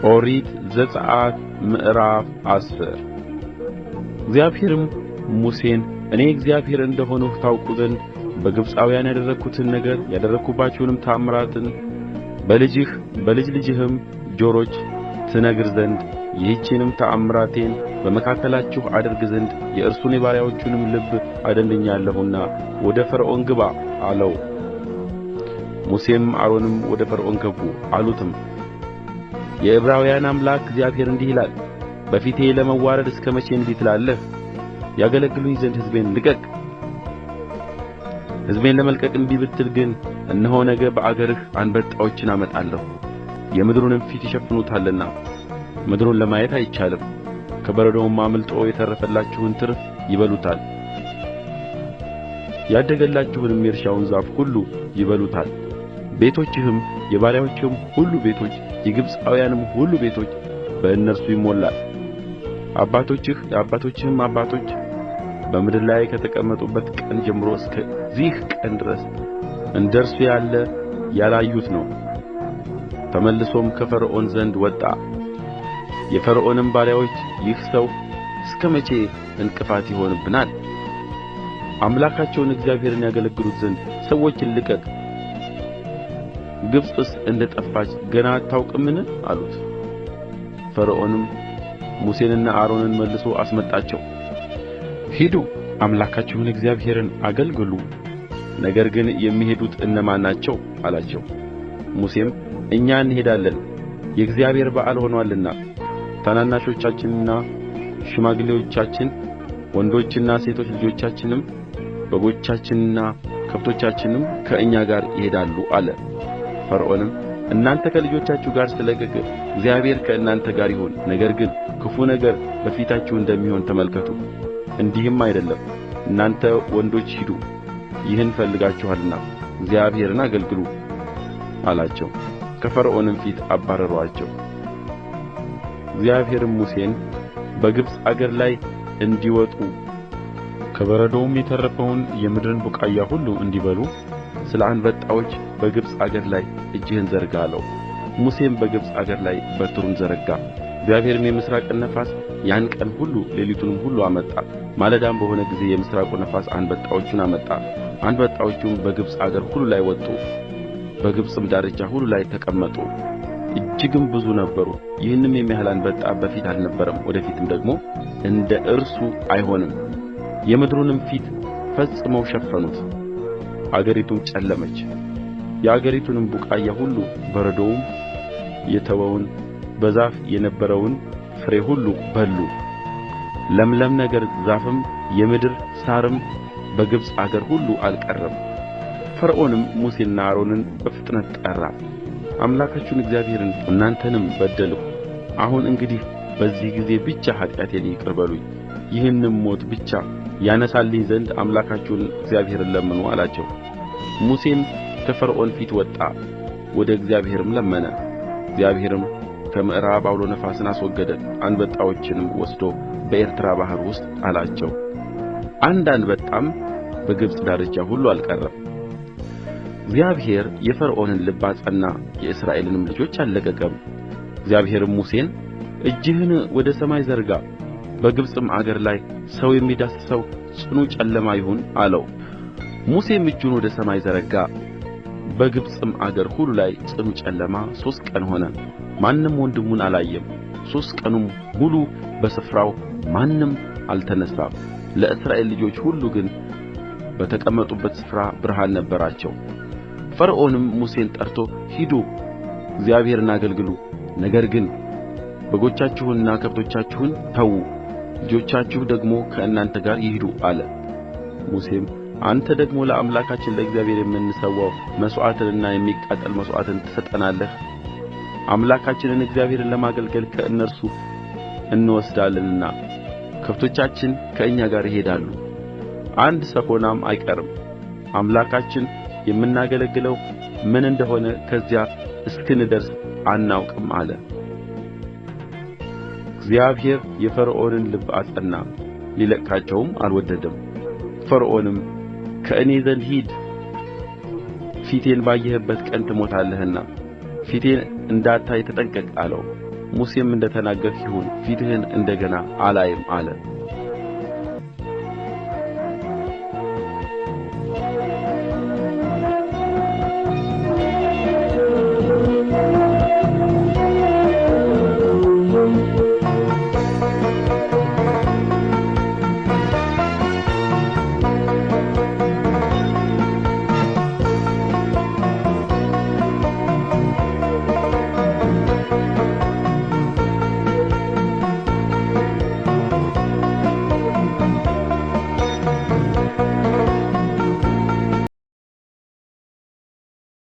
ኦሪት ዘጽአት ምዕራፍ 10 እግዚአብሔርም ሙሴን እኔ እግዚአብሔር እንደሆንሁ ታውቁ ዘንድ በግብፃውያን ያደረግሁትን ነገር ያደረግሁባቸውንም ተአምራትን በልጅ ልጅህም ጆሮች ትነግር ዘንድ ይህችንም ተአምራቴን በመካከላችሁ አደርግ ዘንድ የእርሱን የባሪያዎቹንም ልብ አደንድኛለሁና ወደ ፈርዖን ግባ አለው። ሙሴም አሮንም ወደ ፈርዖን ገቡ። አሉትም የዕብራውያን አምላክ እግዚአብሔር እንዲህ ይላል፣ በፊቴ ለመዋረድ እስከ መቼ እንዲህ ትላለህ? ያገለግሉኝ ዘንድ ሕዝቤን ልቀቅ። ሕዝቤን ለመልቀቅ እንቢ ብትል ግን እነሆ ነገ በአገርህ አንበጣዎችን አመጣለሁ፣ የምድሩንም ፊት ይሸፍኑታልና ምድሩን ለማየት አይቻልም። ከበረዶውም አምልጦ የተረፈላችሁን ትርፍ ይበሉታል፣ ያደገላችሁንም የእርሻውን ዛፍ ሁሉ ይበሉታል። ቤቶችህም የባሪያዎችህም ሁሉ ቤቶች የግብፃውያንም ሁሉ ቤቶች በእነርሱ ይሞላል። የአባቶችህም አባቶች በምድር ላይ ከተቀመጡበት ቀን ጀምሮ እስከዚህ ቀን ድረስ እንደ እርሱ ያለ ያላዩት ነው። ተመልሶም ከፈርዖን ዘንድ ወጣ። የፈርዖንም ባሪያዎች ይህ ሰው እስከ መቼ እንቅፋት ይሆንብናል? አምላካቸውን እግዚአብሔርን ያገለግሉት ዘንድ ሰዎችን ልቀቅ፣ ግብፅስ እንደ ጠፋች ገና አታውቅምን? አሉት። ፈርዖንም ሙሴንና አሮንን መልሶ አስመጣቸው። ሂዱ አምላካችሁን እግዚአብሔርን አገልግሉ፣ ነገር ግን የሚሄዱት እነማን ናቸው? አላቸው። ሙሴም እኛ እንሄዳለን፣ የእግዚአብሔር በዓል ሆኖአልና ታናናሾቻችንና ሽማግሌዎቻችን ወንዶችና ሴቶች ልጆቻችንም በጎቻችንና ከብቶቻችንም ከእኛ ጋር ይሄዳሉ አለ። ፈርዖንም እናንተ ከልጆቻችሁ ጋር ስለቀቅ፣ እግዚአብሔር ከእናንተ ጋር ይሁን፣ ነገር ግን ክፉ ነገር በፊታችሁ እንደሚሆን ተመልከቱ። እንዲህም አይደለም፣ እናንተ ወንዶች ሂዱ፣ ይህን ፈልጋችኋልና እግዚአብሔርን አገልግሉ አላቸው። ከፈርዖንም ፊት አባረሩአቸው። እግዚአብሔርም ሙሴን በግብፅ አገር ላይ እንዲወጡ ከበረዶውም የተረፈውን የምድርን ቡቃያ ሁሉ እንዲበሉ ስለ አንበጣዎች በግብፅ አገር ላይ እጅህን ዘርጋ አለው። ሙሴም በግብፅ አገር ላይ በትሩን ዘረጋ። እግዚአብሔርም የምሥራቅን ነፋስ ያን ቀን ሁሉ ሌሊቱንም ሁሉ አመጣ። ማለዳም በሆነ ጊዜ የምሥራቁ ነፋስ አንበጣዎቹን አመጣ። አንበጣዎቹም በግብፅ አገር ሁሉ ላይ ወጡ፣ በግብፅም ዳርቻ ሁሉ ላይ ተቀመጡ፣ እጅግም ብዙ ነበሩ። ይህንም የሚያህል አንበጣ በፊት አልነበረም፣ ወደፊትም ደግሞ እንደ እርሱ አይሆንም። የምድሩንም ፊት ፈጽመው ሸፈኑት፣ አገሪቱም ጨለመች። የአገሪቱንም ቡቃያ ሁሉ በረዶውም የተወውን በዛፍ የነበረውን ፍሬ ሁሉ በሉ። ለምለም ነገር ዛፍም የምድር ሣርም በግብፅ አገር ሁሉ አልቀረም። ፈርዖንም ሙሴንና አሮንን በፍጥነት ጠራ። አምላካችሁን እግዚአብሔርን እናንተንም በደልሁ። አሁን እንግዲህ በዚህ ጊዜ ብቻ ኃጢአቴን ይቅር በሉኝ፣ ይህንም ሞት ብቻ ያነሳልኝ ዘንድ አምላካችሁን እግዚአብሔርን ለምኑ አላቸው። ሙሴም ከፈርዖን ፊት ወጣ፣ ወደ እግዚአብሔርም ለመነ። እግዚአብሔርም ከምዕራብ ዐውሎ ነፋስን አስወገደ፣ አንበጣዎችንም ወስዶ በኤርትራ ባሕር ውስጥ ጣላቸው። አንድ አንበጣም በግብፅ ዳርቻ ሁሉ አልቀረም። እግዚአብሔር የፈርዖንን ልብ አጸና፣ የእስራኤልንም ልጆች አልለቀቀም። እግዚአብሔርም ሙሴን እጅህን ወደ ሰማይ ዘርጋ፣ በግብፅም አገር ላይ ሰው የሚዳስሰው ጽኑ ጨለማ ይሁን አለው። ሙሴም እጁን ወደ ሰማይ ዘረጋ፣ በግብፅም አገር ሁሉ ላይ ጽኑ ጨለማ 3 ቀን ሆነ፣ ማንም ወንድሙን አላየም። 3 ቀኑም ሙሉ በስፍራው ማንም አልተነሣም። ለእስራኤል ልጆች ሁሉ ግን በተቀመጡበት ስፍራ ብርሃን ነበራቸው። ፈርዖንም ሙሴን ጠርቶ ሂዱ እግዚአብሔርን አገልግሉ፣ ነገር ግን በጎቻችሁንና ከብቶቻችሁን ተዉ፣ ልጆቻችሁ ደግሞ ከእናንተ ጋር ይሂዱ አለ። ሙሴም አንተ ደግሞ ለአምላካችን ለእግዚአብሔር የምንሠዋው መሥዋዕትንና የሚቃጠል መሥዋዕትን ትሰጠናለህ? አምላካችንን እግዚአብሔርን ለማገልገል ከእነርሱ እንወስዳለንና ከብቶቻችን ከእኛ ጋር ይሄዳሉ፣ አንድ ሰኮናም አይቀርም። አምላካችን የምናገለግለው ምን እንደሆነ ከዚያ እስክንደርስ አናውቅም አለ። እግዚአብሔር የፈርዖንን ልብ አጸና፣ ሊለቅቃቸውም አልወደደም። ፈርዖንም ከእኔ ዘንድ ሂድ፣ ፊቴን ባየህበት ቀን ትሞታለህና ፊቴን እንዳታይ ተጠንቀቅ አለው። ሙሴም እንደ ተናገርህ ይሁን ፊትህን እንደ ገና አላይም አለ